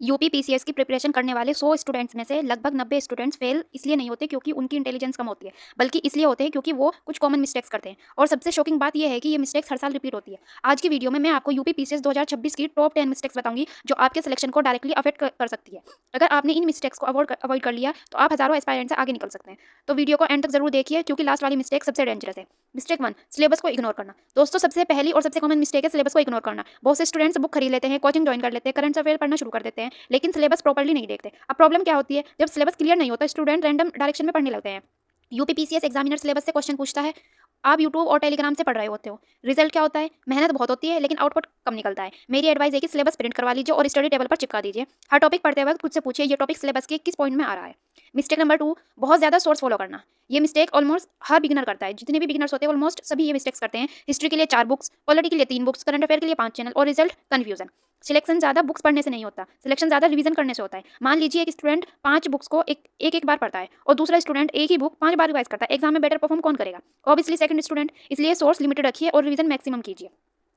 UP PCS की preparation करने वाले 100 स्टूडेंट्स में से लगभग 90 स्टूडेंट्स फेल इसलिए नहीं होते क्योंकि उनकी इंटेलिजेंस कम होती है, बल्कि इसलिए होते हैं क्योंकि वो कुछ कॉमन मिस्टेक्स करते हैं। और सबसे शॉकिंग बात यह है कि ये मिस्टेक्स हर साल रिपीट होती है। आज की वीडियो में मैं आपको यूपी पीसीएस 2026 की टॉप 10 मिस्टेक्स बताऊंगी जो आपके सिलेक्शन को डायरेक्टली अफेक्ट कर सकती है। अगर आपने इन मिस्टेक्स को अवॉइड कर लिया तो आप हजारों एस्पायरेंट से आगे निकल सकते हैं। तो वीडियो को एंड तक जरूर देखिए क्योंकि लास्ट वाली मिस्टेक सबसे डेंजरस है। मिस्टेक 1, सिलेबस को इग्नोर करना। दोस्तों, सबसे पहली और सबसे कॉमन मिस्टेक है सिलेबस को इग्नोर करना। बहुत से स्टूडेंट्स बुक खरीद लेते हैं, कोचिंग ज्वाइन कर लेते हैं, करंट अफेयर पढ़ना शुरू कर देते हैं, लेकिन सिलेबस प्रॉपर्ली नहीं देखते। अब प्रॉब्लम क्या होती है? जब सिलेबस क्लियर नहीं होता, स्टूडेंट रैंडम डायरेक्शन में पढ़ने लगते हैं। यूपी पीसीएस एग्जामिनर सिलेबस से क्वेश्चन पूछता है, आप यूट्यूब और टेलीग्राम से पढ़ रहे होते हो। रिजल्ट क्या होता है? मेहनत बहुत होती है लेकिन आउटपुट कम निकलता है। मेरी एडवाइस है कि सिलेबस प्रिंट करवा लीजिए और स्टडी टेबल पर चिपका दीजिए। हर टॉपिक पढ़ते वक्त खुद से पूछिए ये टॉपिक सिलेबस के किस पॉइंट में आ रहा है। मिस्टेक नंबर 2, बहुत ज्यादा सोर्स फॉलो करना। ये मिस्टेक ऑलमोस्ट हर बिगिनर करता है। जितने भी बिगिनर्स होते हैं ऑलमोस्ट सभी ये मिस्टेक्स करते हैं। हिस्ट्री के लिए 4 बुक्स, पॉलिटी के लिए 3 बुक्स, करंट अफेयर के लिए 5 चैनल और रिजल्ट कन्फ्यूजन। सिलेक्शन ज्यादा बुक्स पढ़ने से नहीं होता, सिलेक्शन ज्यादा रिवीजन करने से होता है। मान लीजिए एक स्टूडेंट 5 बुक्स को एक बार पढ़ता है और दूसरा स्टूडेंट एक ही बुक 5 बार रिवाइज करता है। एग्जाम में बेटर परफॉर्म कौन करेगा? Obviously second student. इसलिए सोर्स लिमिटेड रखिए और रिवीजन मैक्सिमम कीजिए।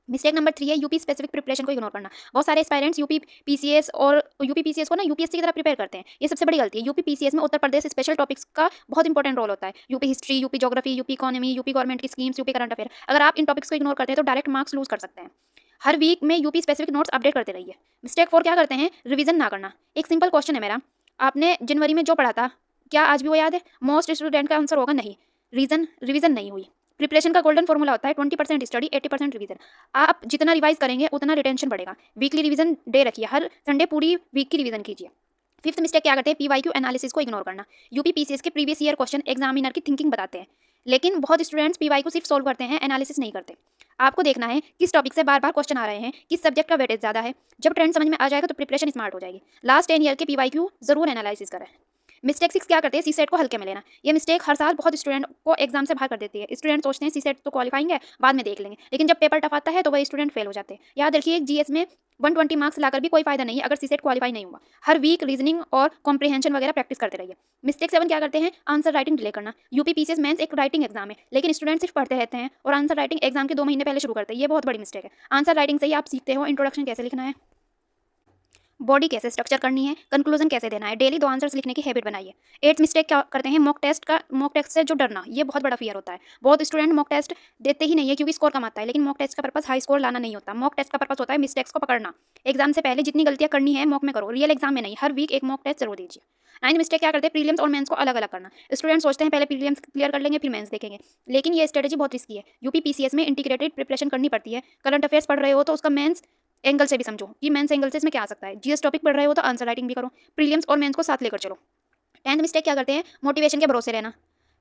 मिस्टेक नंबर 3 है यूपी स्पेसिफिक प्रिपरेशन को इग्नोर करना। बहुत सारे एस्पायरेंट्स यूपी पीसीएस को ना यूपीएससी की तरह प्रिपेयर करते हैं। ये सबसे बड़ी गलती है। यूपी पीसीएस में उत्तर प्रदेश स्पेशल टॉपिक्स का बहुत इंपॉर्टेंट रोल होता है। UP history, UP geography, UP economy, UP government की स्कीम्स, यूपी करंट अफेयर। अगर आप इन टॉपिक्स को इग्नोर करते हैं तो डायरेक्ट मार्क्स लूज कर सकते हैं। हर वीक में यूपी स्पेसिफिक नोट्स अपडेट करते रहिए। मिस्टेक 4 क्या करते हैं? रिवीजन ना करना। एक सिंपल क्वेश्चन है मेरा, आपने जनवरी में जो पढ़ा था क्या आज भी वो याद है? मोस्ट स्टूडेंट का आंसर होगा नहीं। रीजन रिवीजन नहीं हुई। प्रिपरेशन का गोल्डन फॉर्मूला होता है 20% स्टडी 80% रिवीजन। आप जितना रिवाइज करेंगे उतना रिटेंशन बढ़ेगा। वीकली रिवीजन डे रखिए, हर संडे पूरी वीक की रिवीजन कीजिए। 5th मिस्टेक क्या करते हैं? पीवाईक्यू एनालिसिस को इग्नोर करना। यूपी पीसीएस के प्रीवियस ईयर क्वेश्चन एग्जामिनर की थिंकिंग बताते हैं, लेकिन बहुत स्टूडेंट्स पीवाईक्यू सिर्फ सोल्व करते हैं, एनालिसिस नहीं करते। आपको देखना है किस टॉपिक से बार बार क्वेश्चन आ रहे हैं, किस सब्जेक्ट का वेटेज ज्यादा है। जब ट्रेंड समझ में आ जाएगा तो प्रिपरेशन स्मार्ट हो जाएगी। लास्ट 10 ईयर के पीवाईक्यू जरूर एनालिसिस करें। मिस्टेक 6 क्या करते हैं? सीसेट को हल्के में लेना। ये मिस्टेक हर साल बहुत स्टूडेंट को एग्जाम से बाहर कर देती है। स्टूडेंट सोचते हैं सीसेट तो क्वालिफाइंग है, बाद में देख लेंगे, लेकिन जब पेपर टफ आता है तो वही स्टूडेंट फेल हो जाते हैं। याद रखिए, जीएस में 120 मार्क्स लाकर भी कोई फायदा नहीं है अगर सीसेट क्वालिफाई नहीं हुआ। हर वीक रीजनिंग और कॉम्प्रिहेंशन वगैरह प्रैक्टिस करते रहिए। मिस्टेक 7 क्या करते हैं? आंसर राइटिंग डिले करना। यूपी पीसीएस मेंस एक राइटिंग एग्जाम है, लेकिन स्टूडेंट सिर्फ पढ़ते रहते हैं और आंसर राइटिंग एग्जाम के 2 महीने पहले शुरू करते हैं। ये बहुत बड़ी मिस्टेक है। आंसर राइटिंग से ही आप सीखते हो इंट्रोडक्शन कैसे लिखना है, बॉडी कैसे स्ट्रक्चर करनी है, कंक्लूजन कैसे देना है। डेली 2 आंसर्स लिखने की हैबिट बनाइए। 8th मिस्टेक क्या करते हैं? मॉक टेस्ट से जो डरना, ये बहुत बड़ा फियर होता है। बहुत स्टूडेंट मॉक टेस्ट देते ही नहीं है क्योंकि स्कोर कम आता है, लेकिन मॉक टेस्ट का पर्पस हाई स्कोर लाना नहीं होता। मॉक टेस्ट का पर्पस होता है मिस्टेक्स को पकड़ना। एग्जाम से पहले जितनी गलतियां करनी है मॉक में करो, रियल एग्जाम में नहीं। हर वीक एक मॉक टेस्ट जरूर दीजिए। 9th मिस्टेक क्या करते हैं? प्रीलिम्स और मेंस को अलग अलग करना। स्टूडेंट सोचते हैं पहले प्रीलिम्स क्लियर कर लेंगे फिर मेंस देखेंगे, लेकिन ये स्ट्रेटेजी बहुत रिस्की है। यूपी पीसीएस में इंटीग्रेटेड प्रिपरेशन करनी पड़ती है। करंट अफेयर्स पढ़ रहे हो तो उसका मेंस एंगल से भी समझो कि मेंस एंगल से इसमें क्या आ सकता है। जीएस टॉपिक पढ़ रहे हो तो आंसर राइटिंग भी करो। प्रीलिम्स और मेंस को साथ लेकर चलो। 10th मिस्टेक क्या करते हैं? मोटिवेशन के भरोसे रहना।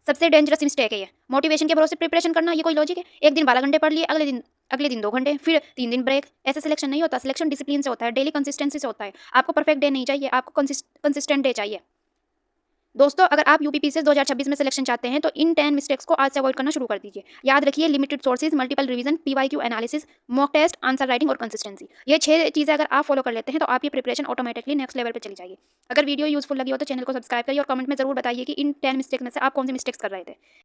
सबसे डेंजरस मिस्टेक है ये। मोटिवेशन के भरोसे प्रिपरेशन करना, ये कोई लॉजिक है? एक दिन 12 घंटे पढ़ लिए, अगले दिन 2 घंटे, फिर 3 दिन ब्रेक। ऐसे सिलेक्शन नहीं होता। सिलेक्शन डिसिप्लिन से होता है, डेली कंसिस्टेंसी से होता है। आपको परफेक्ट डे नहीं चाहिए, आपको कंसिस्टेंट डे चाहिए। दोस्तों, अगर आप यूपी पीसीएस 2026 में सिलेक्शन चाहते हैं तो इन 10 मिस्टेक्स को आज से अवॉइड करना शुरू कर दीजिए। याद रखिए, limited sources, multiple revision, PYQ analysis, mock test, answer writing और कंसिस्टेंसी। ये 6 चीजें अगर आप फॉलो कर लेते हैं तो आपकी प्रिपरेशन ऑटोमेटिकली नेक्स्ट लेवल पर चली जाएगी। अगर वीडियो यूजफुल लगी हो तो चैनल को सब्सक्राइब करिए और कमेंट में जरूर बताइए कि इन 10 मिस्टेक्स में से आप कौन सी मिस्टेक्स कर रहे थे।